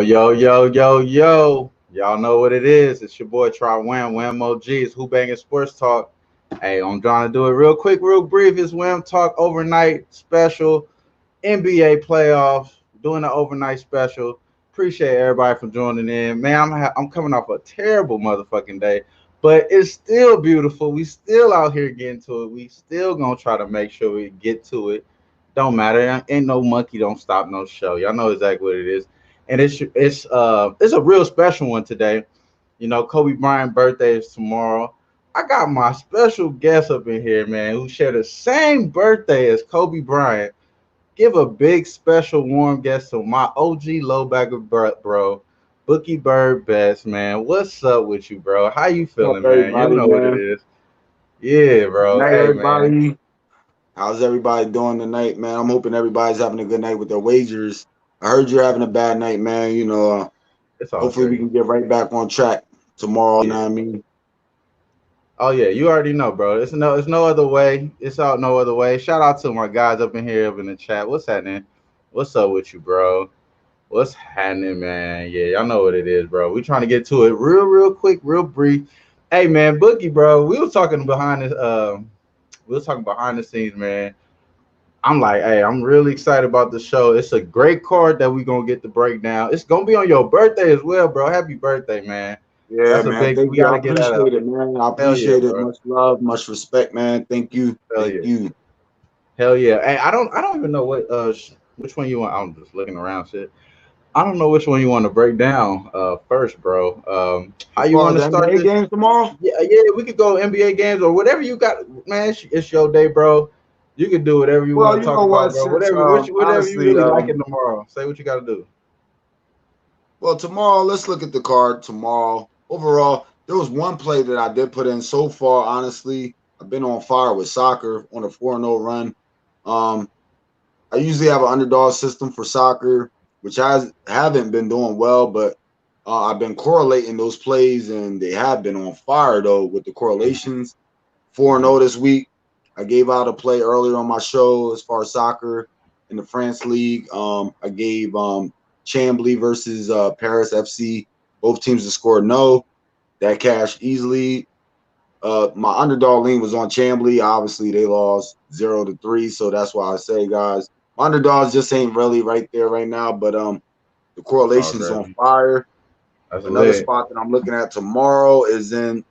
Yo. Y'all know what it is. It's your boy Try Wham OG. It's Who-Bangin Sports Talk. Hey, I'm trying to do it real quick, real brief. It's Wham Talk overnight special. NBA playoffs. Doing an overnight special. Appreciate everybody for joining in. Man, I'm coming off a terrible motherfucking day. But it's still beautiful. We still out here getting to it. We still gonna try to make sure we get to it. Don't matter. Ain't no monkey don't stop no show. Y'all know exactly what it is. And it's a real special one today. You know, Kobe Bryant's birthday is tomorrow. I got my special guest up in here, man, who share the same birthday as Kobe Bryant. Give a big special warm guest to my OG lowbacker bro, Bookie Bird Best, man. What's up with you, bro? How you What's up, feeling, man? You everybody, know what it man? is. Yeah, Good bro. night, Hey, man. everybody. How's everybody doing tonight, man? I'm hoping everybody's having a good night with their wagers. I heard you're having a bad night, man. It's all Hopefully we good. can get right back on track tomorrow. You Yeah. know what I mean? Oh yeah, you already know, bro. It's no other way. It's out no other way. Shout out to my guys up in here up in the chat. What's happening? What's up with you, bro? What's happening, man? Yeah, y'all know what it is, bro. We trying to get to it real quick, real brief. Hey man, Boogie, bro. We was talking behind the scenes, man. I'm like, hey, I'm really excited about the show. It's a great card that we gonna get to break down. It's gonna be on your birthday as well, bro. Happy birthday, man. Yeah, That's a man. big Thank we you. I gotta get that appreciate out. it, man. I Hell yeah, appreciate it. bro. Much love, much respect, man. Thank you. Hell Thank yeah. you. Hell yeah. Hey, I don't even know which one you want. I'm just looking around shit. I don't know which one you want to break down first, bro. How As you far want as to the start NBA this? games tomorrow? Yeah, we could go NBA games or whatever you got, man. It's your day, bro. You can do whatever you Well, want to you talk know about, what? bro. Since Whatever you honestly, really like it tomorrow. Say what you got to do. well, tomorrow, let's look at the card tomorrow. Overall, there was one play that I did put in so far. Honestly, I've been on fire with soccer on a 4-0 run. Um, I usually have an underdog system for soccer, which has haven't been doing well, but I've been correlating those plays, and they have been on fire though with the correlations. 4-0 this week. I gave out a play earlier on my show as far as soccer in the France League. I gave Chambly versus Paris FC. Both teams to score no. That cashed easily. My underdog lean was on Chambly. Obviously, they lost 0-3, so that's why I say, guys, my underdogs just ain't really right there right now. But the It's all correlation's on good. fire. That's Another lit. spot that I'm looking at tomorrow is in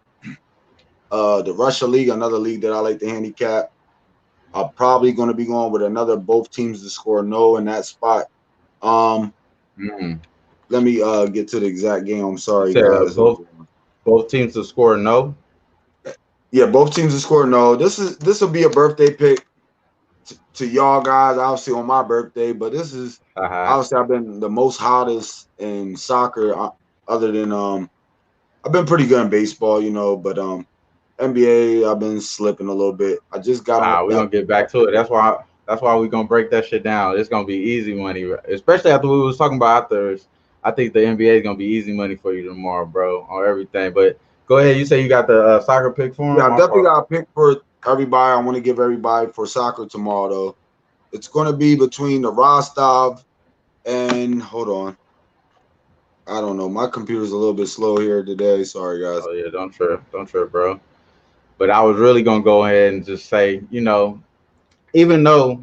the Russia League, another league that I like to handicap. I'm probably going to be going with another both teams to score no in that spot. Um, Mm. Let me get to the exact game. I'm You sorry, said guys. both teams to score no. Yeah, both teams to score no. This will be a birthday pick to y'all guys. Obviously on my birthday, but this is Haha. obviously I've been the most hottest in soccer. Other than I've been pretty good in baseball, but NBA I've been slipping a little bit. I just got on We're that. gonna get back to it. That's why we're gonna break that shit down. It's gonna be easy money, especially after we was talking about after. I think the NBA is gonna be easy money for you tomorrow, bro, on everything. But go ahead. You say you got the soccer pick for Yeah, him. I My definitely fault. got a pick for everybody. I want to give everybody for soccer tomorrow though. It's going to be between the Rostov and hold on. I don't know. My computer's a little bit slow here today. Sorry, guys. Oh yeah, don't trip, bro. But I was really gonna go ahead and just say, even though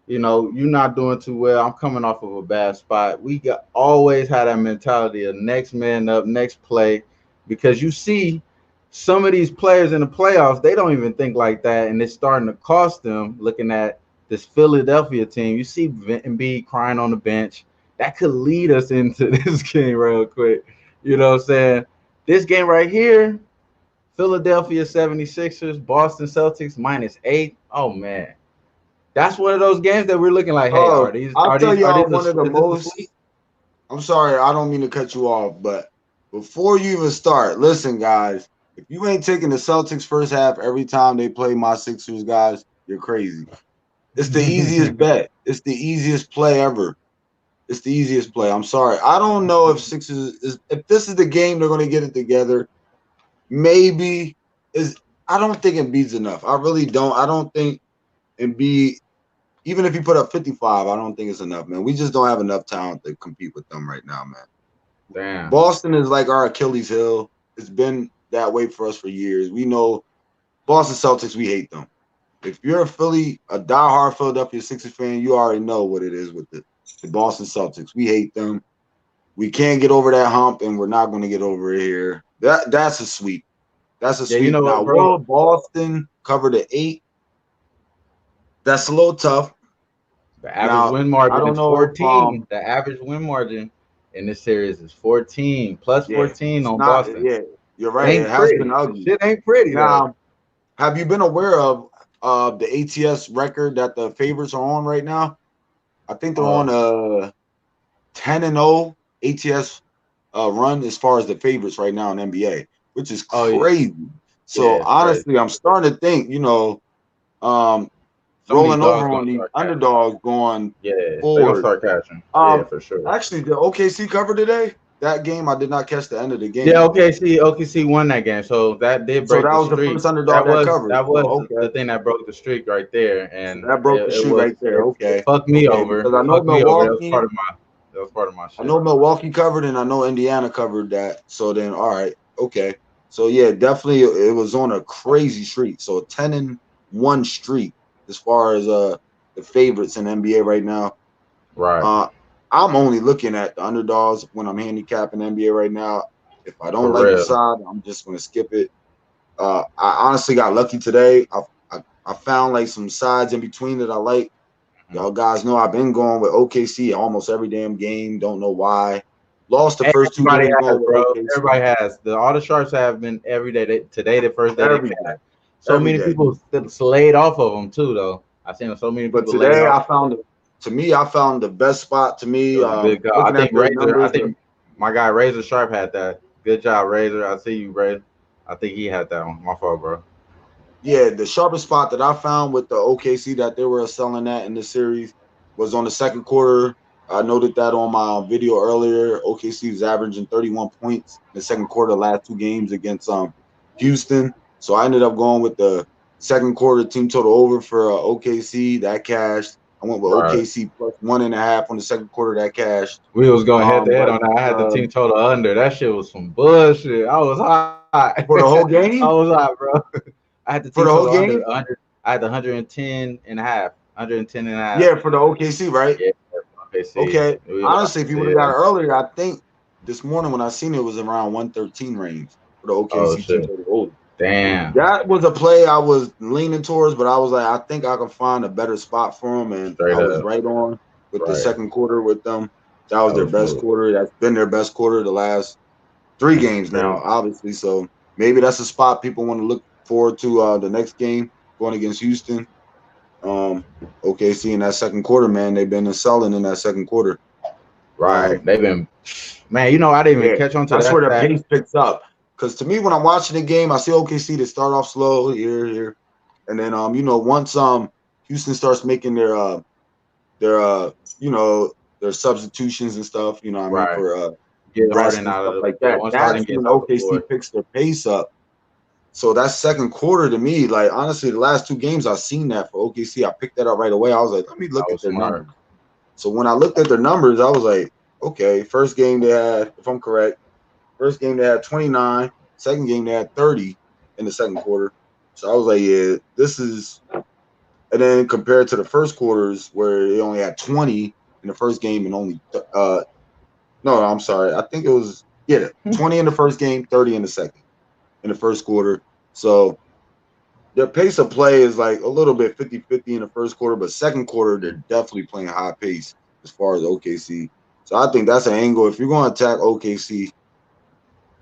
you're not doing too well, I'm coming off of a bad spot. We got always had that mentality of next man up, next play, because you see some of these players in the playoffs, they don't even think like that, and it's starting to cost them. Looking at this Philadelphia team, you see Embiid crying on the bench. That could lead us into this game real quick. You know what I'm saying? This game right here, Philadelphia 76ers, Boston Celtics -8. Oh man, that's one of those games that we're looking like, hey, Oh, I'll tell are y'all these one of the is this a sleep? most. I'm sorry, I don't mean to cut you off, but before you even start, listen, guys. If you ain't taking the Celtics first half every time they play my Sixers, guys, you're crazy. It's the easiest bet. It's the easiest play ever. It's the easiest play. I'm sorry. I don't know if Sixers is if this is the game they're going to get it together. Maybe is I don't think Embiid's enough. I really don't. I don't think Embiid. even if you put up 55, I don't think it's enough, man. We just don't have enough talent to compete with them right now, man. Damn. Boston is like our Achilles heel. It's been that way for us for years. We know Boston Celtics, we hate them. If you're a diehard Philadelphia Sixers fan, you already know what it is with the Boston Celtics. We hate them. We can't get over that hump, and we're not going to get over it here. That's a sweep. That's a Yeah, you sweep. know Now, what, bro? will Boston cover the 8? That's a little tough. The average Now, win I margin don't is know if 14. The average win margin in this series is 14, plus yeah, 14 it's on not. Boston. Yeah, you're It right. It ain't has been pretty. The ugly. shit ain't pretty though. Now, have you been aware of the ATS record that the favorites are on right now? I think they're on a 10-0 ATS run as far as the favorites right now in NBA, which is Oh yeah, crazy. So it's crazy. honestly, I'm starting to think, um, Some of these rolling dogs over gonna on these start catching. underdogs going Yeah, they gonna forward. start catching. Yeah, for sure. Actually, the OKC cover today. That game, I did not catch the end of the Yeah, game. OKC won that game, so that did So break that the was the streak. first underdog that covered. That So was the okay, thing that broke the streak right there, so and that broke the streak right there. it Okay, fucked me okay, over. because I It know fucked me over. Milwaukee. That was part of my I shit. know Milwaukee covered, and I know Indiana covered that. So then, all right, okay. So yeah, definitely, it was on a crazy streak. So a 10-1 streak as far as the favorites in NBA right now. Right, I'm only looking at the underdogs when I'm handicapping NBA right now. If I don't for like a real. side, I'm just gonna skip it. I honestly got lucky today. I found like some sides in between that I like. Y'all guys know I've been going with OKC almost every damn game. Don't know why. Lost the first two Everybody games has, going with bro. OKC Everybody has. All the sharps have been every day. Today, the first day they every day, passed. So every many day. people slayed off of them too, though. I seen so many But people laid today off. I found the best spot to It me. was a good call. I Looking think at their Razor. I numbers, think my guy Razor Sharp had that. Good job, Razor. I see you, Razor. I think he had that one. My fault, bro. yeah, the sharpest spot that I found with the OKC that they were selling at in the series was on the second quarter. I noted that on my video earlier. OKC was averaging 31 points in the second quarter, the last two games against Houston. So I ended up going with the second quarter team total over for OKC. That cashed. I went with Right. OKC plus 1.5 on the second quarter. That cashed. We was going head to head But on that. I had the team total under. That shit was some bullshit. I was hot. for the whole I game, was hot, bro. I had the for team the whole total under game, 100. I had the 110 and a half. 110 and a half. yeah, for the OKC, right? Yeah. Okay, see. Okay. We lost Honestly, if you would have it. got it earlier, I think this morning when I seen it was around 113 range for the Oh OKC team shit. total over. Damn. That was a play I was leaning towards, but I was like, I think I can find a better spot for them, and Straight I was up. right on with the Right. second quarter with them. That was That their was best smooth. quarter. That's been their best quarter the last 3 games now, Crazy. obviously. So maybe that's a spot people want to look forward to the next game going against Houston. Um, OKC in that second quarter, man, they've been selling in that second quarter. Right. They've been, man, you know, I didn't even Yeah, catch on to that's that where the stat. pace picks up. Because to me, when I'm watching the game, I see OKC to start off slow here, and then once Houston starts making their their substitutions and stuff, what I mean, Right. for Get rest Harden and out of stuff the, like yeah, that. once Harden That's gets when off the OKC floor. picks their pace up. So that second quarter to me, like honestly, the last 2 games I've seen that for OKC. I picked that up right away. I was like, let me That look at was their smart. numbers. So when I looked at their numbers, I was like, okay, first game they had, if I'm correct, first game they had 29, second game they had 30 in the second quarter. So I was like, yeah, this is. And then compared to the first quarters where they only had 20 in the first game and only no, I'm sorry, I think it was 20 in the first game, 30 in the second in the first quarter. So their pace of play is like a little bit 50-50 in the first quarter, but second quarter, they're definitely playing high pace as far as OKC. So I think that's an angle. If you're going to attack OKC,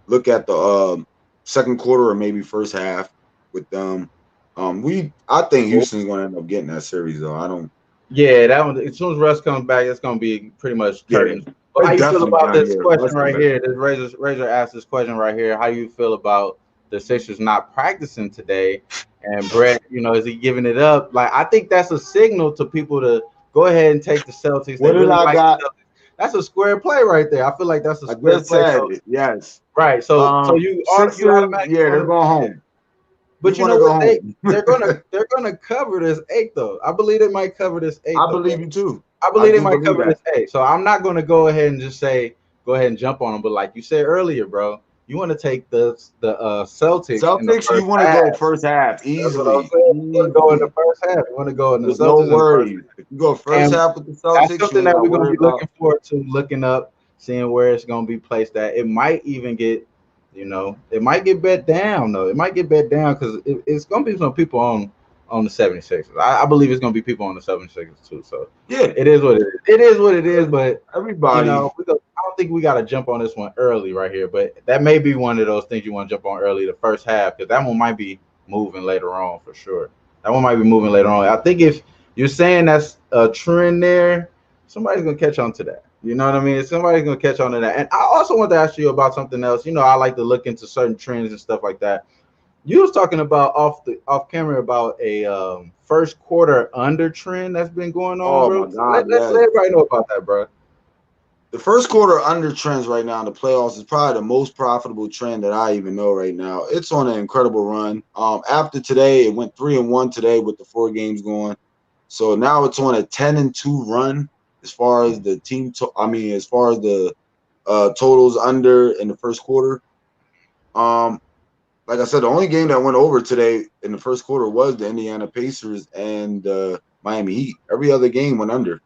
look at the second quarter or maybe first half with them. I think Houston's going to end up getting that series, though. I don't. Yeah, that one. As soon as Russ comes back, it's gonna be pretty much Yeah, curtains. But how it's you feel definitely about done. this Yeah, question Russ come right back. here? This Razor asked this question right here. How you feel about the Sixers not practicing today? And Brett, is he giving it up? Like, I think that's a signal to people to go ahead and take the Celtics. They What did really I like got? the Celtics. That's a square play right there. I feel like that's a I square just play. said So yes. right. So you Sixers, automatically yeah, they're gonna going home. We But you want know to go what? home. They're gonna cover this 8 though. I believe they might cover this 8 I though, bro. believe you too. I I believe they do might believe cover that. this 8. So I'm not gonna go ahead and just say go ahead and jump on them. But like you said earlier, bro, you want to take the Celtics in the Celtics, you first want to half. go first half That's what I'm easily, saying. You want to go in the easily, first half. You want to go in the with no Celtics in the first worries. If you go half. first And half with the that's Celtics, you something ain't that got to we're gonna worry be about. looking forward to, looking up, seeing where it's gonna be placed at. It might even get, it might get bet down though. It might get bet down because it's gonna be some people on the 76ers. I believe it's gonna be people on the 76ers too. So Yeah, it is what it is. It is what it is. But everybody. I don't think we got to jump on this one early right here. But that may be one of those things you want to jump on early, the first half, because that one might be moving later on for sure. That one might be moving later on. I think if you're saying that's a trend there, somebody's gonna catch on to that. You know what I mean? Somebody's gonna catch on to that. And I also want to ask you about something else. I like to look into certain trends and stuff like that. You was talking about off camera about a first quarter under trend that's been going on, Oh bro. my So God, let yes. everybody know about that, bro. The first quarter under trends right now in the playoffs is probably the most profitable trend that I even know right now. It's on an incredible run. After today, it went 3-1 today with the 4 games going. So now it's on a 10-2 run as far as the as far as the totals under in the first quarter. Um, like I said, the only game that went over today in the first quarter was the Indiana Pacers and Miami Heat. Every other game went under.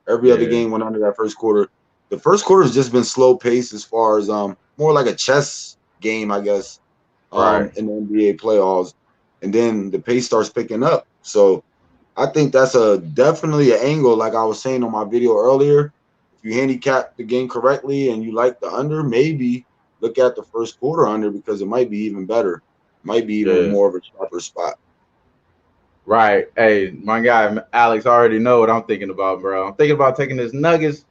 Every other Yeah, game went under that first quarter. The first quarter has just been slow paced as far as more like a chess game, I guess, right. in the NBA playoffs. And then the pace starts picking up. So I think that's a definitely an angle, like I was saying on my video earlier. If you handicap the game correctly and you like the under, maybe look at the first quarter under because it might be even better. Might be even Yeah, more of a sharper spot. right. Hey, my guy Alex already know what I'm thinking about, bro. I'm thinking about taking this Nuggets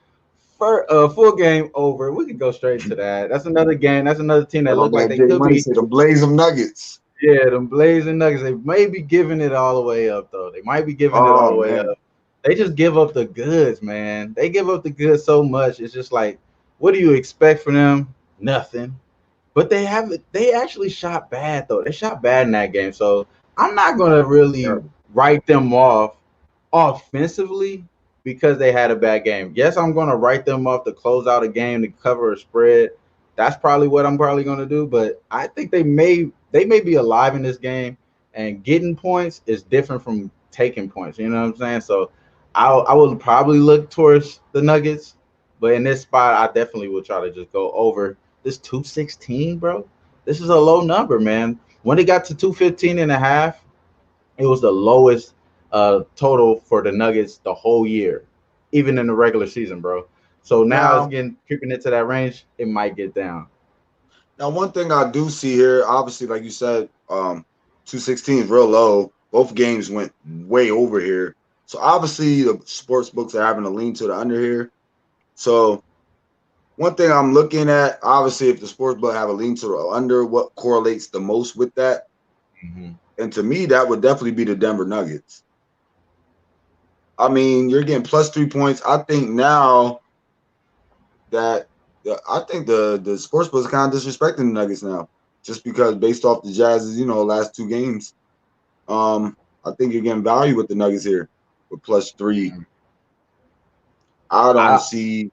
for full game over. We could go straight to that. That's another game. That's another team Like that my look like man they Jay could Money be. said, the Blaze of Nuggets. Yeah, them Blazing Nuggets. They may be giving it all the way up though. They might be giving it all Oh the way man. up. They just give up the goods, man. They give up the goods so much. It's just like, what do you expect from them? Nothing. But they actually shot bad though. They shot bad in that game. So I'm not gonna really Terrible. write them off offensively because they had a bad game. Yes, I'm gonna write them off to close out a game to cover a spread. That's probably what I'm probably gonna do. But I think they may be alive in this game, and getting points is different from taking points. You know what I'm saying? So I would probably look towards the Nuggets, but in this spot, I definitely would try to just go over this 216, bro. This is a low number, man. When it got to 215 and a half, it was the lowest total for the Nuggets the whole year, even in the regular season, bro. So now it's Now, getting creeping into that range. It might get down. now one thing I do see here, obviously, like you said, 216 is real low. Both games went way over here. So obviously the sports books are having a lean to the under here. So one thing I'm looking at, obviously, if the sports book have a lean to the under, what correlates the most with that? Mm-hmm. And to me, that would definitely be the Denver Nuggets. I mean, you're getting plus 3 points. I think now that I think the sports book is kind of disrespecting the Nuggets now, just because based off the Jazz's, last 2 games. I think you're getting value with the Nuggets here with plus 3. Mm-hmm. I don't I see.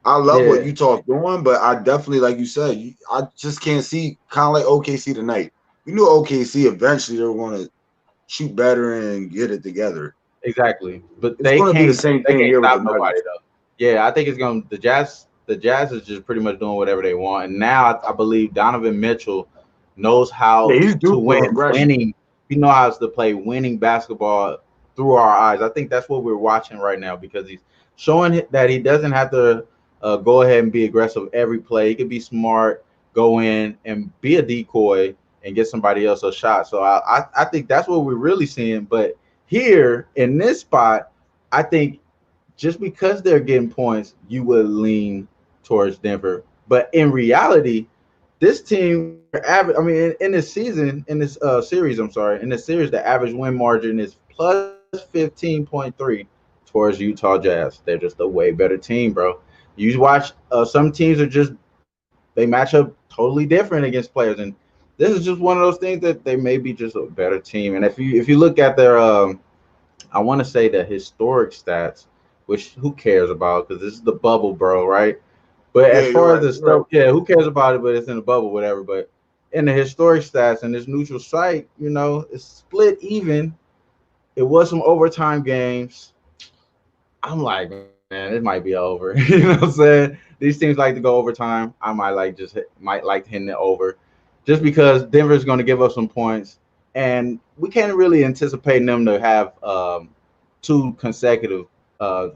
I love what Yeah, Utah's doing, but I definitely, like you said, I just can't see kind of like OKC tonight. We knew OKC eventually they were going to shoot better and get it together. exactly. But It's they going to be the can't same they thing can't here with the stop nobody Nuggets. though. Yeah, I think it's gonna the Jazz is just pretty much doing whatever they want. And now I believe Donovan Mitchell knows Yeah, how he's to due for win aggression. winning. He knows how to play winning basketball through our eyes. I think that's what we're watching right now because he's showing that he doesn't have to go ahead and be aggressive every play. He can be smart, go in and be a decoy and get somebody else a shot. So I think that's what we're really seeing. But here in this spot, I think just because they're getting points, you would lean towards Denver. But in reality, this team, average. I mean, in this season, in this series, I'm sorry, in this series, the average win margin is plus 15.3 towards Utah Jazz. They're just a way better team, bro. You watch some teams are just they match up totally different against players, and this is just one of those things that they may be just a better team. And if you look at their I want to say the historic stats, which who cares about because this is the bubble, bro, right? But Yeah, as you're far as right. the You're right. stuff, yeah, who cares about it? But it's in the bubble, whatever. But in the historic stats and this neutral site, it's split even. It was some overtime games. I'm like, man, it might be over. You know what I'm saying? These teams like to go overtime. I might like hitting it over, just because Denver's going to give up some points, and we can't really anticipate them to have two consecutive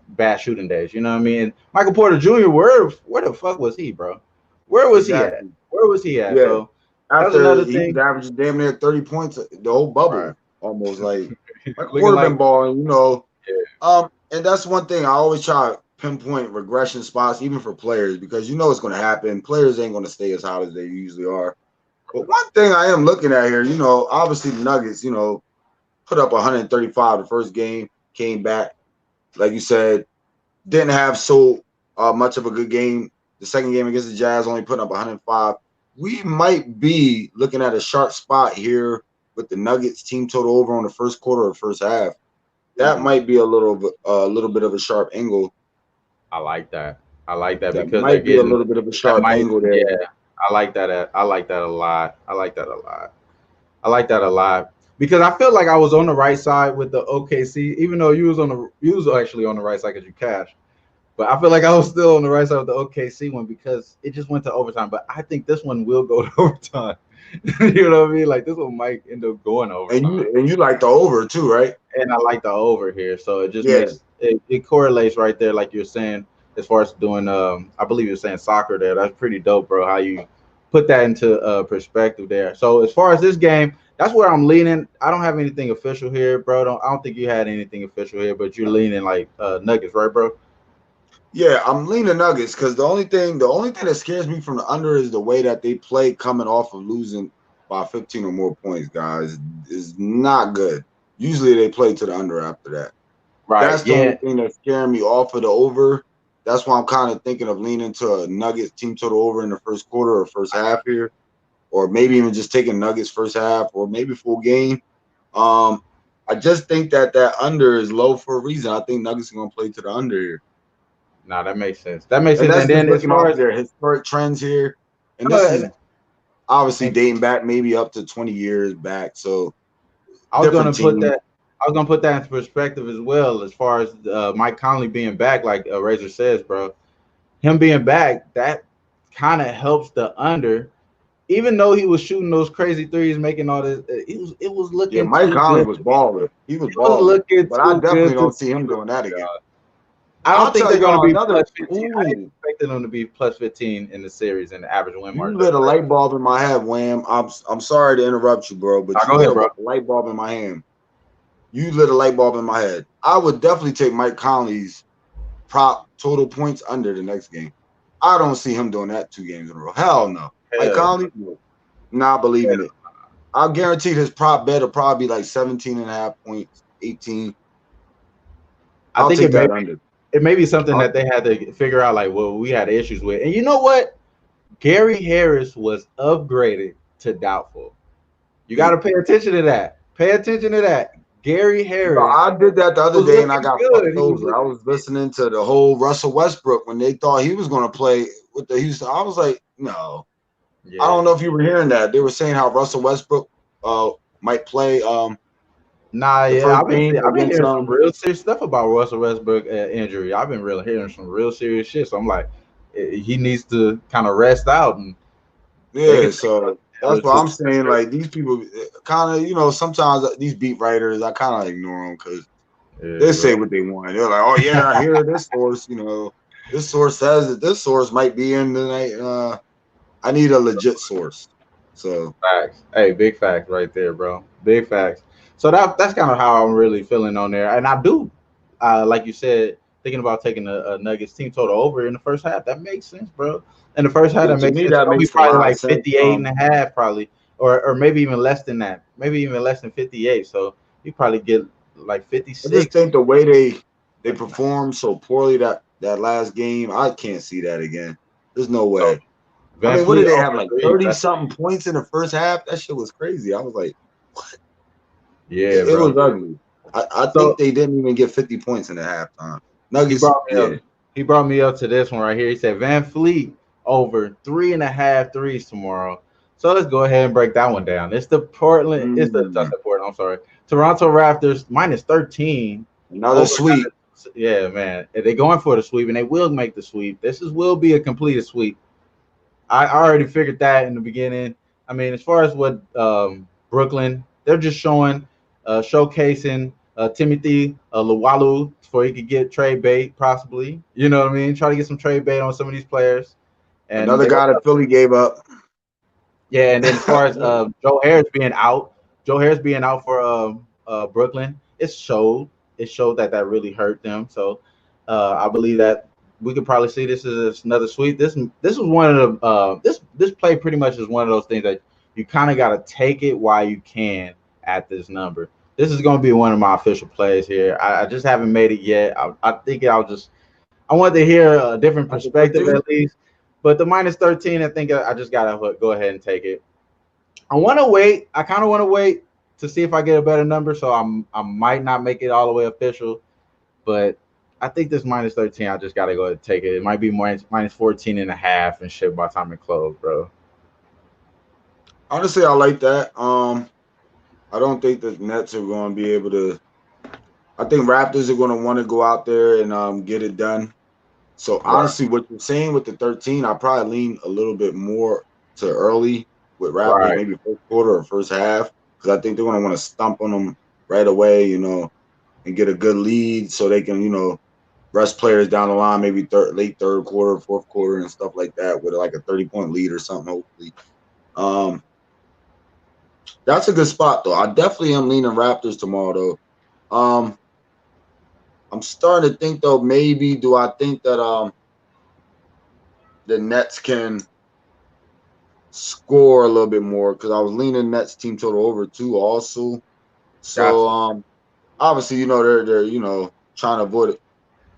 bad shooting days. You know what I mean? And Michael Porter Jr. Where the fuck was he, bro? Where was he at? Exactly. Where was he at? Yeah. So that's After another he was thing. averaging damn near 30 points the whole Right. bubble, almost like a Looking quarter been like balling, you know. yeah, And that's one thing I always try to pinpoint regression spots, even for players, because you know it's going to happen. Players ain't going to stay as hot as they usually are. But one thing I am looking at here, you know, obviously the Nuggets, you know, put up 135 the first game, came back, like you said, didn't have so much of a good game. The second game against the Jazz only putting up 105. We might be looking at a sharp spot here with the Nuggets team total over on the first quarter or first half. That mhm. might be a little bit of a sharp angle. I like that. I like that That because they're might be a getting little bit of a that sharp might angle there. yeah. I like that. I like that a lot. I like that a lot. I like that a lot because I feel like I was on the right side with the OKC, even though you was actually on the right side because you cashed. But I feel like I was still on the right side of the OKC one because it just went to overtime. But I think this one will go to overtime. You know what I mean? Like this one might end up going And overtime. you like the over too, right? And I like the over here, so it just Yeah. makes it correlates right there, like you're saying, as far as doing. I believe you're saying soccer there. That's pretty dope, bro. How you put that into perspective there. So as far as this game, that's where I'm leaning. I don't have anything official here, bro. I don't think you had anything official here, but you're leaning like Nuggets, right, bro? Yeah, I'm leaning Nuggets because the only thing that scares me from the under is the way that they play coming off of losing by 15 or more points, guys, is not good. Usually they play to the under after that. Right. That's the only Yeah. thing that's scaring me off of the over. That's why I'm kind of thinking of leaning to a Nuggets team total over in the first quarter or first half here, or maybe even just taking Nuggets first half or maybe full game. Um, I just think that under is low for a reason. I think Nuggets are gonna play to the under here. Nah, that makes sense. That makes And sense. that's And just then as looking far off of as their historic trends here. And this uh, is obviously and dating back maybe up to 20 years back. So I was different gonna put teams. that. I was gonna put that into perspective as well, as far as Mike Conley being back, like Razor says, bro. Him being back, that kind of helps the under. Even though he was shooting those crazy threes, making all this, it was Yeah, looking Mike too Conley good was to be. balling. He was It was balling. looking But I too definitely good to don't see be him doing that true, again. dog. I don't I'll think tell they're going to y'all be another. plus 15. I ain't Ooh, expecting them to be plus 15 in the series and the average win you margin. lit a light bulb in my head, Wham. I'm sorry to interrupt you, bro, but you Go lit ahead, a bro. light bulb in my hand. You lit a light bulb in my head. I would definitely take Mike Conley's prop total points under the next game. I don't see him doing that 2 games in a row. Hell no. Mike Hell, Conley, no. Not believing it. I'll guarantee his prop bet will probably be like 17 and a half points, 18. I I'll think take that under. it may be something I'll, that they had to figure out, like, well, we had issues with. And you know what? Gary Harris was upgraded to doubtful. You got to pay attention to that. Pay attention to that. Gary Harris I did that the other was day and I looking got good. fucked He was over. I looking. was listening to the whole Russell Westbrook when they thought he was going to play with the Houston. I was like, no. I don't Yeah. know if you were hearing that. They were saying how Russell Westbrook might play Nah, the yeah, first game I've been against hearing some real serious stuff about Russell Westbrook injury. I've been really hearing some real serious shit. So I'm like, he needs to kind of rest out, and they Yeah, can take so the that's other what two. I'm saying. Like these people, kind of, sometimes these beat writers, I kind of ignore them because Yeah, they bro. say what they want. They're like, "Oh yeah, I hear this source. This source says that this source might be in tonight." I need a legit source. So Facts. Hey, big facts right there, bro. Big facts. So that's kind of how I'm really feeling on there. And I do, like you said, thinking about taking a Nuggets team total over in the first half. That makes sense, bro. In the first half, yeah, that to makes me sense. that It'll be makes a probably lot of like sense. 58 and a half, probably, or maybe even less than that. Maybe even less than 58. So you probably get like I just 56. think the way they That'd be nice. performed so poorly that last game, I can't see that again. There's no So way. I Van mean, what Fleet did they have? over Like 3. 30 something points in the first half. That shit was crazy. I was like, Yeah, it bro. was ugly. I think So they didn't even get 50 points in the halftime. he Nuggets, brought me yeah. up. He brought me up to this one right here. He said Van Fleet over 3.5 threes tomorrow. So let's go ahead and break that one down. It's the Portland. It's the Mm, not the Portland. I'm sorry. Toronto Raptors -13 another over. sweep. Yeah, man. They're going for the sweep, and they will make the sweep. Will be a completed sweep. I already figured that in the beginning. I mean, as far as what Brooklyn, they're just showcasing Timothy Luwalu before he could get trade bait, possibly. You know what I mean? Try to get some trade bait on some of these players. And Another they, guy that Philly gave up. yeah. And then as far as Joe Harris being out for Brooklyn, it showed that really hurt them. So I believe that we could probably see this as another sweep. This was one of the this play pretty much is one of those things that you kind of got to take it while you can at this number. This is going to be one of my official plays here. I just haven't made it yet. I think I want to hear a different After perspective 13? at least. But the -13, I think I just gotta go ahead and take it. I want to wait. I kind of want to wait to see if I get a better number. So I might not make it all the way official, but I think this -13, I just got to go ahead and take it. It might be minus 14 and a half and shit by the time it closed, bro. Honestly, I like that. I don't think the Nets are going to be able to. I think Raptors are going to want to go out there and get it done. So Right, honestly, what you're saying with the 13, I probably lean a little bit more to early with Raptors, right. maybe first quarter or first half, because I think they're going to want to stump on them right away, and get a good lead so they can, rest players down the line, maybe late third quarter, fourth quarter, and stuff like that, with like a 30-point lead or something. Hopefully, um, that's a good spot though. I definitely am leaning Raptors tomorrow though. I'm starting to think though, maybe do I think that the Nets can score a little bit more because I was leaning Nets team total over 2 also. So Gotcha. obviously they're trying to avoid it.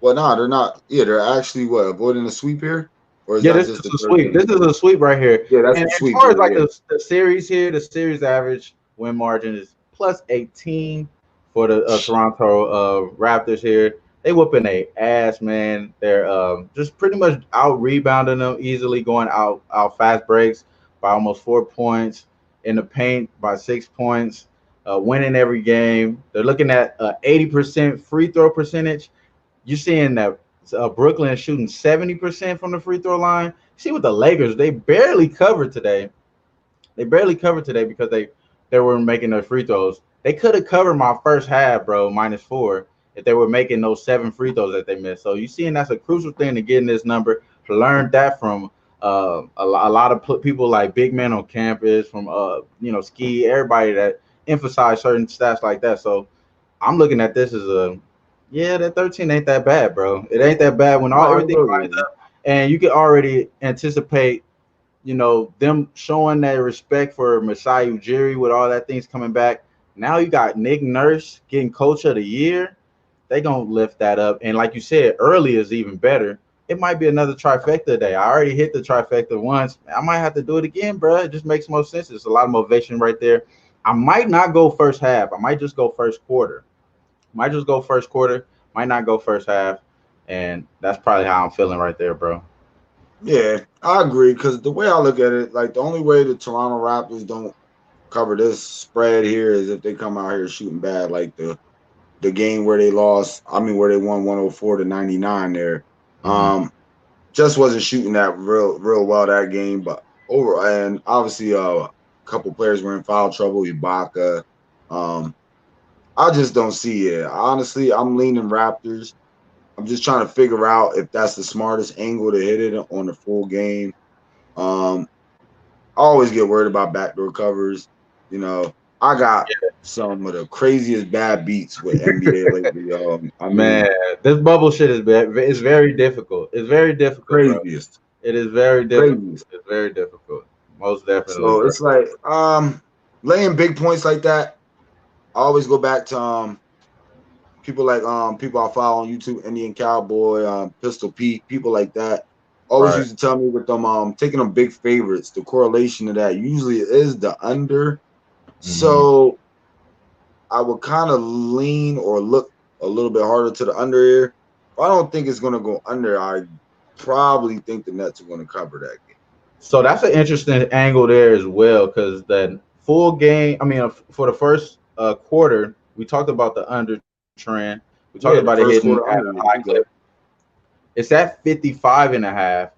Well, no, they're not. Yeah, they're actually avoiding a sweep here, or is Yeah, that this just is the a sweep. 13? This is a sweep right here. Yeah, that's And the as sweep. far as Yeah, like yeah. the series here, the series average win margin is +18 for the Toronto Raptors here. They whooping a ass, man. They're just pretty much out rebounding them easily, going out fast breaks by almost 4 points in the paint by 6 points, winning every game. They're looking at 80% free throw percentage. You're seeing that Brooklyn is shooting 70% from the free throw line. See with the Lakers, they barely covered today. They barely covered today because they were making their free throws. They could have covered my first half, bro, -4, if they were making those 7 free throws that they missed. So you seeing that's a crucial thing to getting this number. Learned that from a lot of people like big men on campus, from Ski, everybody that emphasize certain stats like that. So I'm looking at this as that 13 ain't that bad, bro. It ain't that bad when No, everything lines up, and you can already anticipate, them showing that respect for Masai Ujiri with all that things coming back. Now you got Nick Nurse getting Coach of the Year. They gonna lift that up, and like you said, early is even better. It might be another trifecta day. I already hit the trifecta once. I might have to do it again, bro. It just makes most sense. It's a lot of motivation right there. I might not go first half. I might just go first quarter. Might just go first quarter. Might not go first half, and that's probably how I'm feeling right there, bro. yeah, I agree because the way I look at it, like the only way the Toronto Raptors don't cover this spread here is if they come out here shooting bad, like the game where they lost. I mean, where they won 104-99 there. Mm-hmm. Just wasn't shooting that real well that game, but and obviously a couple players were in foul trouble. Ibaka. Um, I just don't see it. Honestly, I'm leaning Raptors. I'm just trying to figure out if that's the smartest angle to hit it on the full game. Um, I always get worried about backdoor covers. You know, I got some of the craziest bad beats with NBA lately. I Man, mean, this bubble shit is very difficult. It's very difficult, bro. craziest, It is very difficult. craziest. It's very difficult. Most definitely, So bro. it's like laying big points like that. I always go back to people like people I follow on YouTube, Indian Cowboy, Pistol Pete, people like that. always Right. used to tell me with them taking them big favorites, the correlation to that usually is the under. Hmm. So I would kind of lean or look a little bit harder to the under here. If I don't think it's going to go under, I probably think the Nets are going to cover that game. So that's an interesting angle there as well, because that full game. I mean, for the first quarter, we talked about the under trend. We talked about it Yeah, the hitting first at quarter a under. high Yeah, there you clip. go. It's at 55 and a half.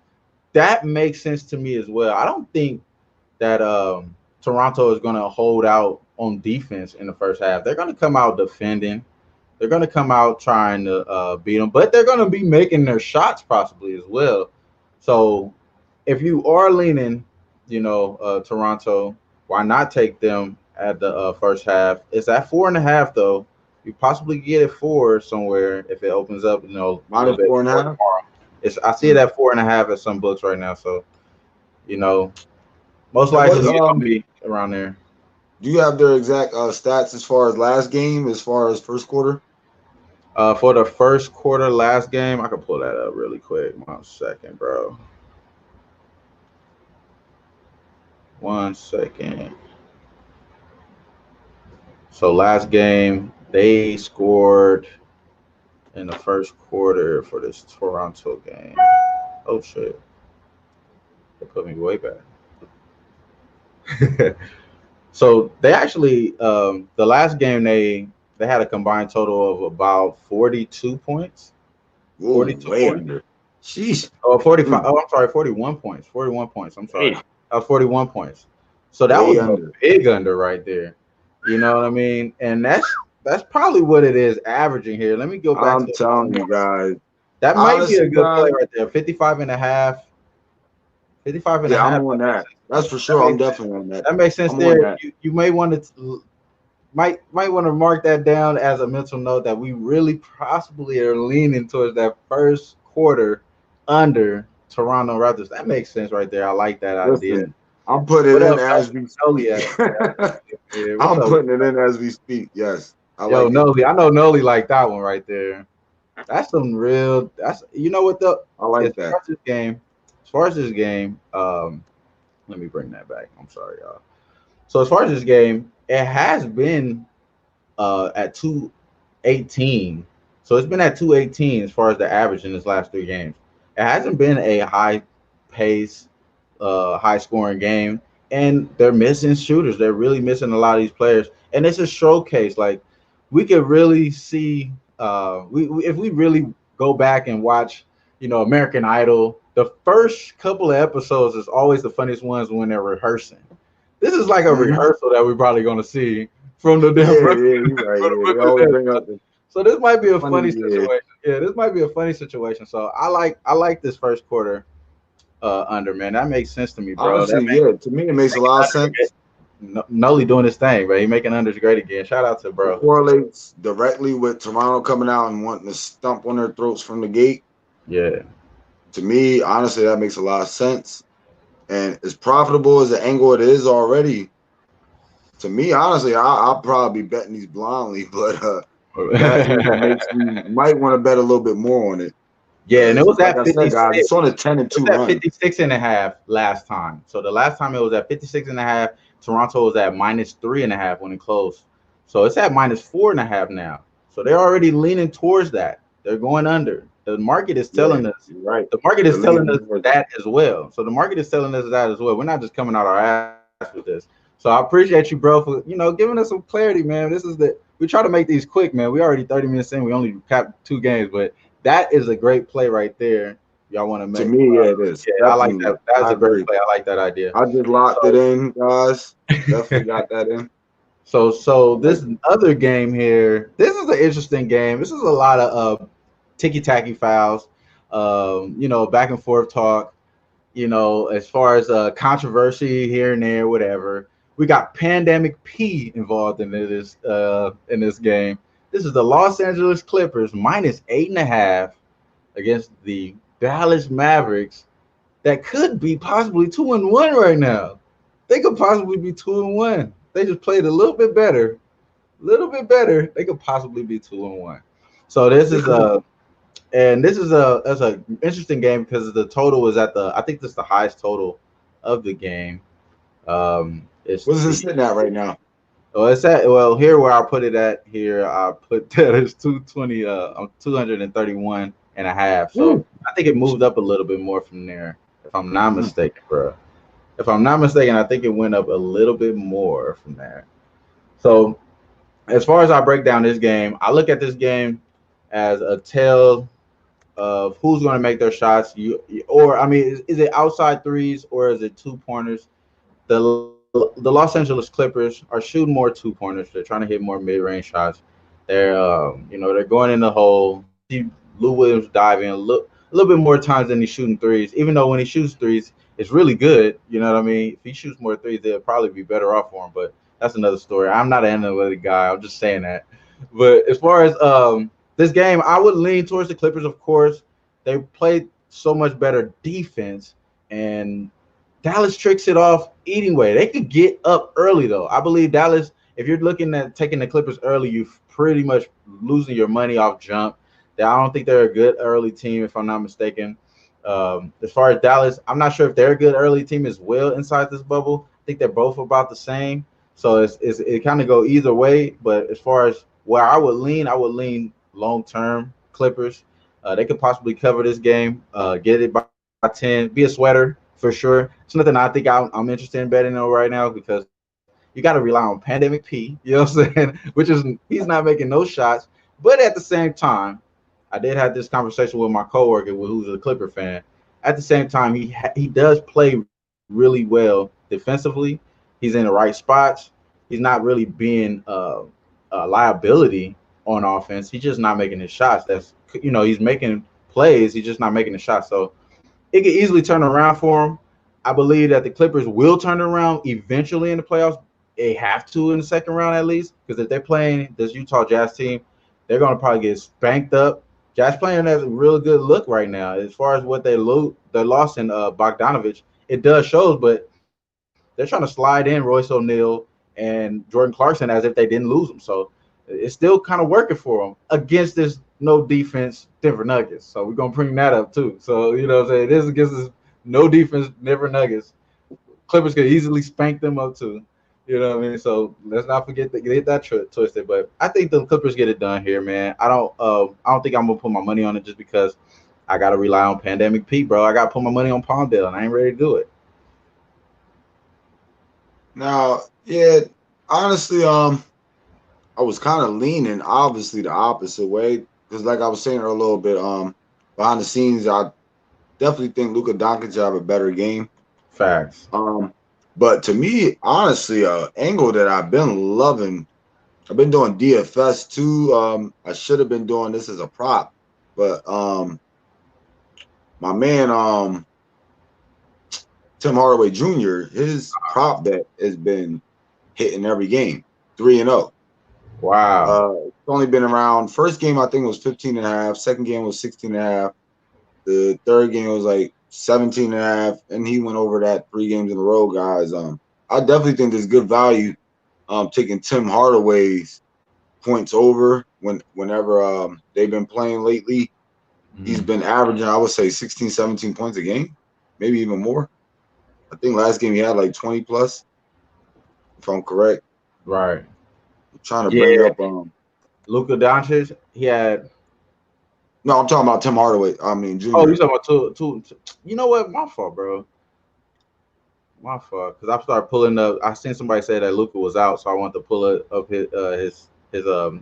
That makes sense to me as well. I don't think that Toronto is going to hold out on defense in the first half. They're going to come out defending. They're going to come out trying to beat them, but they're going to be making their shots possibly as well. So if you are leaning, Toronto, why not take them at the first half? It's at 4.5 though. You possibly get it 4 somewhere if it opens up, a little Minus bit four and a more half. tomorrow. I see it Mm. at 4.5 at some books right now. So you know, most And what likely it's gonna be around there. do you have their exact stats as far as last game, as far as first quarter? For the first quarter last game, I can pull that up really quick. 1 second, bro. 1 second. So last game they scored in the first quarter for this Toronto game. Oh shit, they put me way back. So they actually the last game they had a combined total of about 42 points. Whoa, 42 way points. under. Sheesh. Oh, 45. Mm, Oh, I'm sorry, 41 points. 41 points. I'm sorry. damn, That was 41 points. So that way was a under. big under right there. You know what I mean? And that's probably what it is averaging here. Let me go back I'm to it one telling more. you guys. That might be a Honestly, good guys, play right there. 55 and a half. 55 and a yeah, I'm half. on That makes that. sense. That's for That sure. I'm makes sense. definitely on that. That makes sense I'm on there. that. You may want to might want to mark that down as a mental note that we really possibly are leaning towards that first quarter under Toronto Raptors. That makes sense right there. I like that idea. Listen, I'm putting it What in up, as we Noli? speak. Yeah, what's I'm up? putting it in as we speak. Yes, I Yo, like it. Noli. I know Noli like that one right there. That's some real. That's what the I as like far that. as this game, as far as this game. Let me bring that back. I'm sorry, y'all. So as far as this game, it has been at 218. So it's been at 218 as far as the average in his last 3 games. It hasn't been a high pace, high scoring game, and they're missing shooters. They're really missing a lot of these players, and it's a showcase. Like we could really see, we if we really go back and watch, American Idol. The first couple of episodes is always the funniest ones when they're rehearsing. This is like a Hmm. rehearsal that we're probably going to see from the Yeah, damn yeah, you're right. for the Yeah, they Brooklyn always Nets. bring up So this might be the a funny. funny Yeah, situation. Yeah, this might be a funny situation. So I like this first quarter under, man. That makes sense to me, bro. That honestly, yeah. To me, it makes a making lot of unders sense. great. Nolly doing his thing, bro. He making unders great again. Shout out to It bro. correlates directly with Toronto coming out and wanting to stomp on their throats from the gate. Yeah. To me, honestly, that makes a lot of sense. And as profitable as the angle it is already, to me, honestly, I'll probably be betting these blindly, but that even makes me might want to bet a little bit more on it. Yeah, and it Because, was like at I said, 56. guys, it's on a 10 and It 2 was at run. 56 and a half last time. So the last time it was at 56 and a half. Toronto was at -3.5 when it closed. So it's at -4.5 now. So they're already leaning towards that. They're going under. The market is Yeah, telling us. you're right. The market They're is telling leaning us towards it. that as well. So the market is telling us that as well. We're not just coming out our ass with this. So I appreciate you, bro, for giving us some clarity, man. We try to make these quick, man. We already 30 minutes in. We only capped 2 games, but that is a great play right there. Y'all want to To make? me, yeah, it is. Yeah, I like Definitely. that. That's I a great agree. play. I like that idea. I just locked it So, in, guys. Definitely got that in. so I like this it. other game here. This is an interesting game. This is a lot of ticky tacky fouls. Back and forth talk. As far as controversy here and there, whatever. We got Pandemic P involved in this game. This is the Los Angeles Clippers -8.5 against the Dallas Mavericks that could be possibly 2-1 right now. They could possibly be 2-1. They just played a little bit better. A little bit better. They could possibly be 2-1. So this They is could. And this is a interesting game because the total is at the I think this is the highest total of the game. It's What is it the sitting at right now? well, it's at well here where I put it at here. I put that as 220. 231 and a half. So Woo. I think it moved up a little bit more from there, if I'm not Mhm. mistaken, bro. If I'm not mistaken, I think it went up a little bit more from there. So as far as I break down this game, I look at this game as a tale of who's going to make their shots. Or I mean, is it outside threes or is it two pointers? The Los Angeles Clippers are shooting more two pointers. They're trying to hit more mid range shots. They're going in the hole. You see Lou Williams diving a little bit more times than he's shooting threes. Even though when he shoots threes, it's really good. You know what I mean? If he shoots more threes, they'll probably be better off for him. But that's another story. I'm not an analytic guy. I'm just saying that. But as far as this game, I would lean towards the Clippers. Of course, they played so much better defense, and Dallas tricks it off eating way. They could get up early though. I believe Dallas. If you're looking at taking the Clippers early, you pretty much losing your money off jump. I don't think they're a good early team, if I'm not mistaken. As far as Dallas, I'm not sure if they're a good early team as well inside this bubble. I think they're both about the same. So it kind of go either way. But as far as where I would lean long term Clippers. They could possibly cover this game, get it by 10, be a sweater for sure. It's nothing I think I'm interested in betting on right now because you got to rely on Pandemic P, you know what I'm saying? Which is he's not making no shots. But at the same time, I did have this conversation with my coworker who's a Clipper fan. At the same time, he does play really well defensively. He's in the right spots. He's not really being a liability on offense. He's just not making his shots. He's making plays. He's just not making the shots. So it could easily turn around for him. I believe that the Clippers will turn around eventually in the playoffs. They have to in the second round at least, because if they're playing this Utah Jazz team, they're going to probably get spanked up. Jazz playing has a real good look right now. As far as what they lost in Bogdanovich, it does shows, but they're trying to slide in Royce O'Neal and Jordan Clarkson as if they didn't lose them. So it's still kind of working for them against this no defense Denver Nuggets. So we're gonna bring that up too. So what I'm saying, this is against this no defense Denver Nuggets. Clippers could easily spank them up too. You know what I mean? So let's not forget to get that twisted. But I think the Clippers get it done here, man. I don't think I'm gonna put my money on it just because I gotta rely on Pandemic Pete, bro. I gotta put my money on Palmdale, and I ain't ready to do it. Now, yeah, honestly, I was kind of leaning obviously the opposite way because, like I was saying a little bit, behind the scenes, I definitely think Luka Doncic have a better game. Facts. Um, but to me, honestly, angle that I've been loving, I've been doing DFS too. I should have been doing this as a prop, but my man, Tim Hardaway Jr., his prop bet has been hitting every game, 3-0. Wow. It's only been around. First game I think was 15 and a half. Second game was 16 and a half. The third game was like 17 and a half, and he went over that 3 games in a row, guys. I definitely think there's good value taking Tim Hardaway's points over whenever they've been playing lately. He's Mhm. been averaging, I would say, 16, 17 points a game, maybe even more. I think last game he had like 20 plus, if I'm correct. Right. I'm trying to bring Yeah. up Luka Doncic, he had. no, I'm talking about Tim Hardaway. I mean Oh, you Jr. talking about two. You know what? My fault, bro. My fault. Because I started pulling up. I seen somebody say that Luca was out, so I wanted to pull up his stuff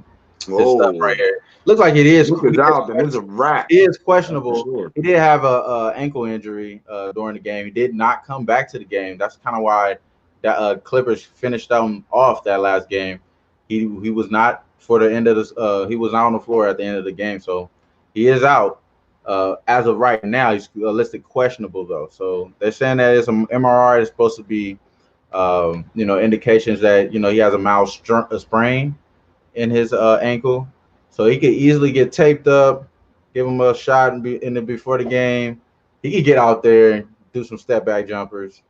right Whoa. here. Looks like it is. Look is out, then it's a wrap. He is That's for questionable. sure. He did have a ankle injury during the game. He did not come back to the game. That's kind of why that Clippers finished them off that last game. He was not for the end of this. He was not on the floor at the end of the game, so he is out. As of right now, he's listed questionable though. So they're saying that it's an MRI is supposed to be, indications that he has a mild sprain in his ankle, so he could easily get taped up. Give him a shot and be in the before the game. He could get out there and do some step back jumpers.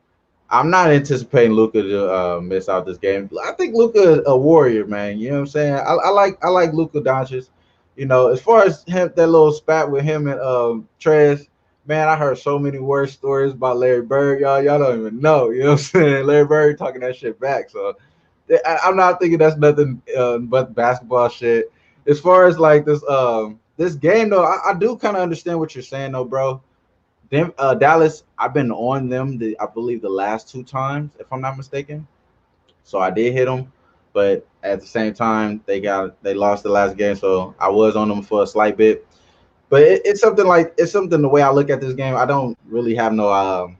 I'm not anticipating Luca to miss out this game. I think Luca is a warrior, man. You know what I'm saying? I like Luca Doncic. As far as him, that little spat with him and Trez, man, I heard so many worse stories about Larry Bird. Y'all don't even know. You know what I'm saying? Larry Bird talking that shit back. So I'm not thinking that's nothing but basketball shit. As far as like this game though, I do kind of understand what you're saying though, bro. Them, Dallas, I've been on them. I believe the last two times, if I'm not mistaken. So I did hit them, but at the same time, they lost the last game, so I was on them for a slight bit. But it's something the way I look at this game. I don't really have no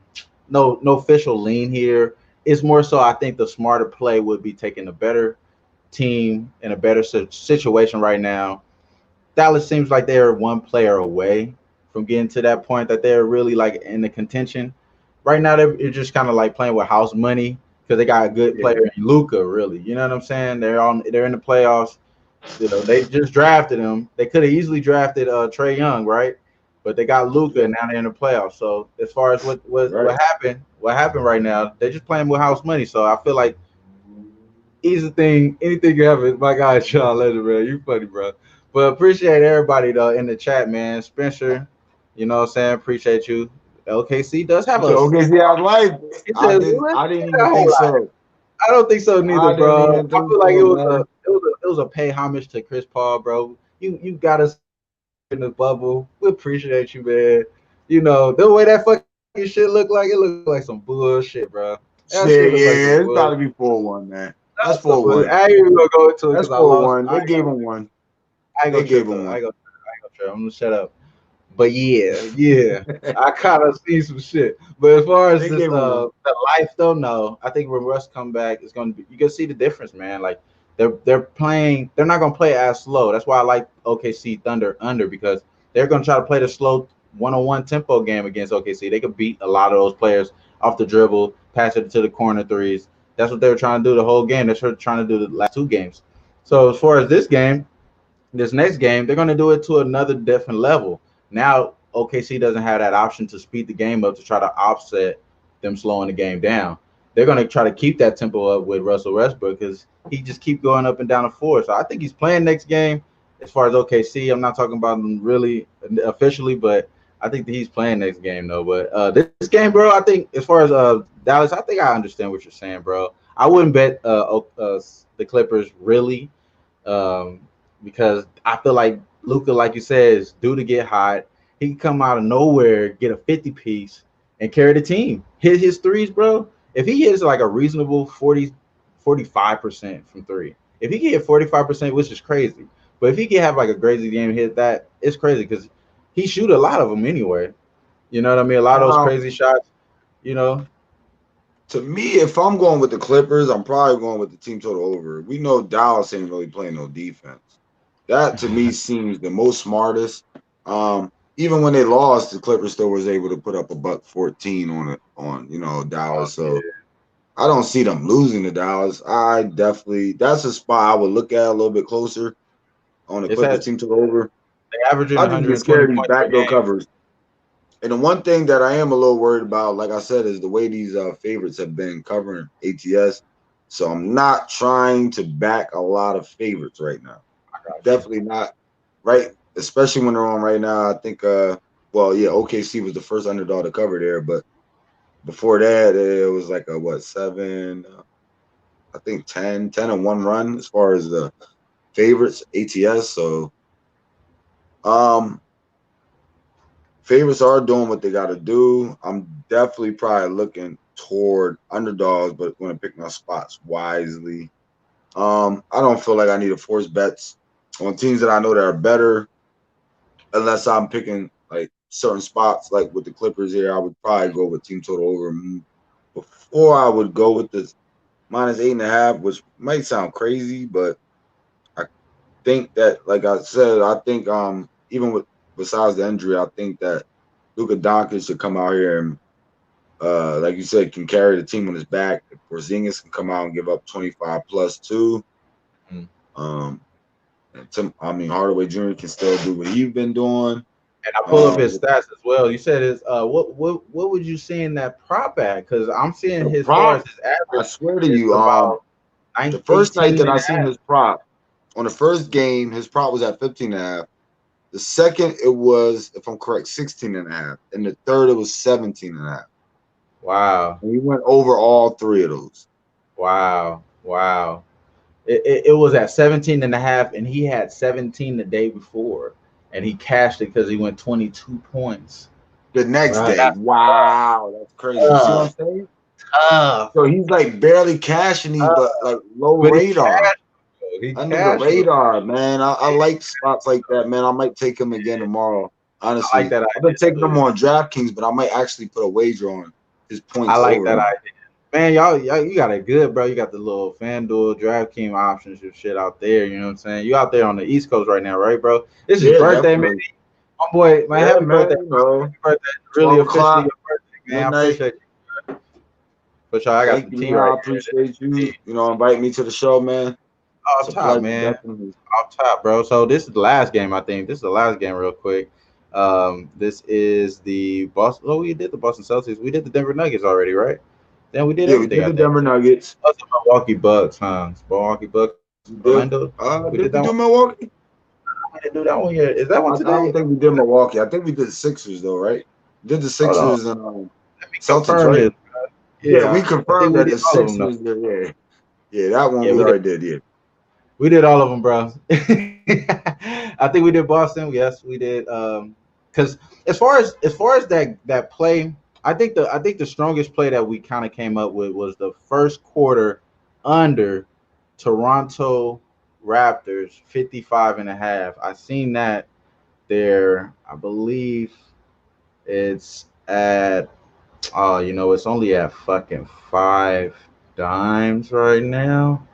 official lean here. It's more so I think the smarter play would be taking a better team in a better situation right now. Dallas seems like they're one player away from getting to that point that they're really like in the contention. Right now, they're just kind of like playing with house money because they got a good Yeah, player in Luca. Really, you know what I'm saying? They're in the playoffs. They just drafted him. They could have easily drafted Trey Young, right? But they got Luca, yeah, and now they're in the playoffs. So as far as right. what happened right now, they're just playing with house money. So I feel like easy thing, anything you have is my guy Sean Leonard, man. You funny, bro. But appreciate everybody though in the chat, man. Spencer, you know what I'm saying? Appreciate you. LKC does have You said, a okay, see, I like. he says I didn't a even whole think lot. so. I don't think so neither, I didn't bro. even I think feel like so, man. it was a pay homage to Chris Paul, bro. You got us in the bubble. We appreciate you, man. The way that fucking shit look like, it look like some bullshit, bro. That shit look like Shit, some yeah, it's bullshit. got to be 4-1, man. That's So, I 4-1. ain't even gonna go into it because That's I lost. 4-1. They gave him one. I ain't They gonna gave trip him though. one. I ain't gonna trip. I'm gonna shut up. But yeah, I kind of see some shit. But as far as They this gave him one. the life though, no, I think when Russ come back, it's gonna be you can see the difference, man. Like they're playing, they're not gonna play as slow. That's why I like OKC Thunder under because they're gonna try to play the slow one-on-one tempo game against OKC. They could beat a lot of those players off the dribble, pass it to the corner threes. That's what they were trying to do the whole game. That's what they're trying to do the last two games. So as far as this next game, they're going to do it to another different level. Now, OKC doesn't have that option to speed the game up to try to offset them slowing the game down. They're going to try to keep that tempo up with Russell Westbrook because he just keep going up and down the floor. So I think he's playing next game. As far as OKC, I'm not talking about him really officially, but I think that he's playing next game though. But this game, bro, I think as far as Dallas, I think I understand what you're saying, bro. I wouldn't bet the Clippers really um, because I feel like Luca, like you said, is due to get hot. He can come out of nowhere, get a 50 piece, and carry the team. Hit his threes, bro. If he hits like a reasonable 45% from three, if he can hit 45%, which is crazy, but if he can have like a crazy game hit that, it's crazy because he shoot a lot of them anyway. You know what I mean? A lot of those Um, crazy shots. You know, to me, if I'm going with the Clippers, I'm probably going with the team total over. We know Dallas ain't really playing no defense. That to me seems the most smartest. Even when they lost, the Clippers still was able to put up a buck 14 on it on oh, Dallas. yeah. So I don't see them losing to Dallas. I definitely that's a spot I would look at a little bit closer on the It's Clippers at team total over. they averaging I just get 120 scared of these points per backdoor game. covers. And the one thing that I am a little worried about, like I said, is the way these favorites have been covering ATS. So I'm not trying to back a lot of favorites right now. I got you. Definitely not right, especially when they're on right now. I think well, yeah, OKC was the first underdog to cover there, but before that it was like a what, 7 I think 10 and 1 run as far as the favorites ATS. So um favorites are doing what they got to do. I'm definitely probably looking toward underdogs, but going to pick my spots wisely. I don't feel like I need to force bets on teams that I know that are better, unless I'm picking like certain spots. Like with the Clippers here, I would probably go with team total over before I would go with this -8.5, which might sound crazy, but I think that, like I said, I think even with besides the injury, I think that Luka Doncic should come out here and like you said, can carry the team on his back. If Porzingis can come out and give up 25 plus too. Mm. Um, and Hardaway Jr. can still do what he's been doing. And I pull up his The stats as well. You said it's what would you see in that prop at? Because I'm seeing his far as prop, his I average swear to is you, about the 9, first night 18 that and I a seen half. his prop, On the first game, his prop was at 15.5. The second, it was, if I'm correct, 16.5. And the third, it was 17.5. Wow. And he went over all three of those. Wow. Wow. It was at 17 and a half, and he had 17 the day before, and he cashed it because he went 22 points. The next Bro, day. that's Wow, that's crazy. You see what I'm tough. saying? Tough. So he's like barely cashing these, Tough. but like low But he radar. cashed. He Under the cashed it. radar, man. I like spots like that, man. I might take him again tomorrow. I like Honestly, that I've been idea taking him too. on DraftKings, but I might actually put a wager on his I points like over that him. idea. Man, y'all, you got it good, bro. You got the little FanDuel, DraftKings options and shit out there. You know what I'm saying? You out there on the East Coast right now, right, bro? This is Yeah, birthday, man. definitely. My boy, man, Yeah, happy birthday, man. You bro. know, Happy birthday. Really 12 officially o'clock your birthday, man. I midnight. appreciate you. For sure, I got Thank some you, tea man. right I here. This is appreciate the you. tea. You know, invite me to the show, man. It's Off a top, pleasure, man. definitely. Off top, bro. So this is the last game, I think. This is the last game, real quick. This is the Boston. Oh, we did the Boston Celtics. We did the Denver Nuggets already, right? Then we did Yeah, we everything, did I the think. Denver Nuggets. That's the Milwaukee Bucks, huh? Milwaukee Bucks, We Orlando. did. We did that one. Did we do Milwaukee? We didn't do that one yet. Is that one I today? don't think we did Milwaukee. I think we did Sixers though, right? Did the Hold on. Sixers and Let me Celtics, confirm right? this. Bro. Yeah, we Yeah, I think confirmed we that did the all of them though. Sixers. Yeah, yeah, that one Yeah, we we did. already did. Yeah. We did all of them, bro. I think we did Boston. Yes, we did. Because as far as that play, I think the strongest play that we kind of came up with was the first quarter under Toronto Raptors 55 and a half. I seen that there. I believe it's at it's only at fucking 5 dimes right now.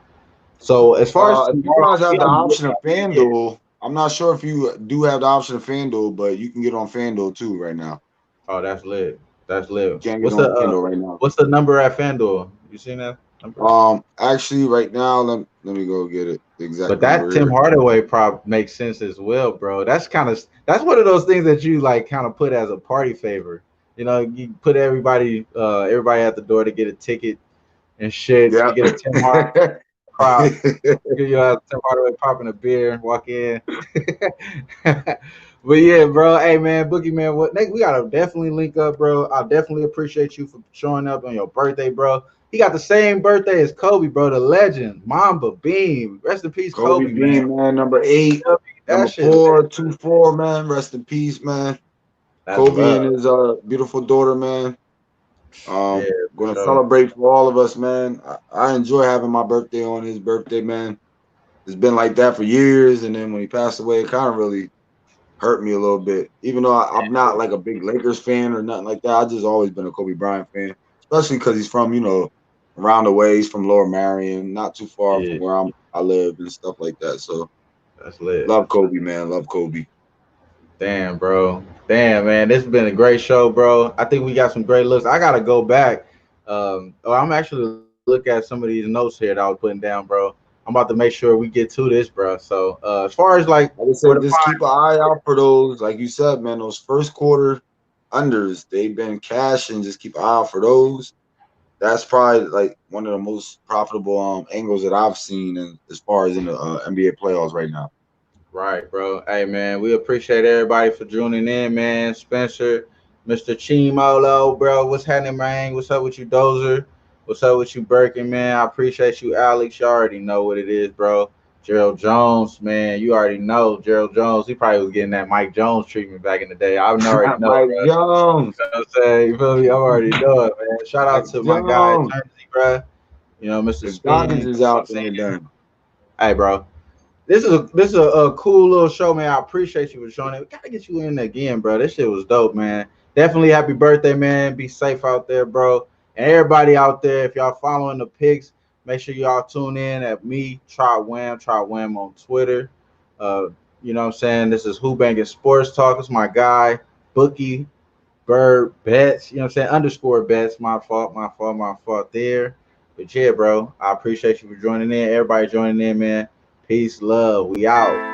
So as far as If you tomorrow, guys have we the have to look option of at it. Yeah. FanDuel, I'm not sure if you do have the option of FanDuel, but you can get on FanDuel too right now. Oh, that's lit. That's You lit. can't get What's on the FanDuel right now. what's the number at FanDuel? You seen that number? Actually, right now, let me go get it. The exact But that number Tim here. Hardaway prop makes sense as well, bro. That's one of those things that you like kind of put as a party favor. You put everybody at the door to get a ticket and shit. Yeah. You get a Tim Hardaway prop. You have Tim Hardaway popping a beer, walk in. But yeah, bro. Hey man, Boogie man, what next? We gotta definitely link up, bro. I definitely appreciate you for showing up on your birthday, bro. He got the same birthday as Kobe, bro. The legend, Mamba Beam. Rest in peace, Kobe Kobe, man. Bean, man, number 8. That Number shit lit. 424, man. Rest in peace, man. That's Kobe and love. his beautiful daughter, man. Yeah, for Gonna sure. celebrate for all of us, man. I enjoy having my birthday on his birthday, man. It's been like that for years, and then when he passed away, it kind of really hurt me a little bit. Even though I'm not like a big Lakers fan or nothing like that, I just always been a Kobe Bryant fan, especially because he's from around the way. He's from Lower Marion, not too far from Yeah, where I live and stuff like that. So that's lit. love Kobe, man. Love Kobe. Damn, bro. Damn, man. This has been a great show, bro. I think we got some great looks. I gotta go back. I'm actually look at some of these notes here that I was putting down, bro. I'm about to make sure we get to this, bro. So as far as like Like I where to said, just find, keep an eye out for those. Like you said, man, those first quarter unders, they've been cashing. Just keep an eye out for those. That's probably like one of the most profitable angles that I've seen as far as in the NBA playoffs right now. right, bro. Hey, man, we appreciate everybody for tuning in, man. Spencer, Mr. Chimolo, bro. What's happening, man? What's up with you, Dozer? What's up with you, Birkin, man? I appreciate you, Alex. You already know what it is, bro. Gerald Jones, man, you already know Gerald Jones. He probably was getting that Mike Jones treatment back in the day. I already know, Mike bro. Jones, You know what I'm saying? You feel me? I already know it, man. Shout out Mike to my guy, Jones. Termsy, bro. Mr. If Dockets Spin. is out there, then Hey, bro. This is a cool little show, man. I appreciate you for showing it. We gotta get you in again, bro. This shit was dope, man. Definitely happy birthday, man. Be safe out there, bro. And everybody out there, if y'all following the pics, make sure y'all tune in at me, Try Wham on Twitter. Uh, you know what I'm saying? This is Who-Bangin Sports Talk. It's my guy, Bookie Bird Bets. You know what I'm saying? Underscore bets. My fault there. But yeah, bro, I appreciate you for joining in. Everybody joining in, man. Peace, love. We out.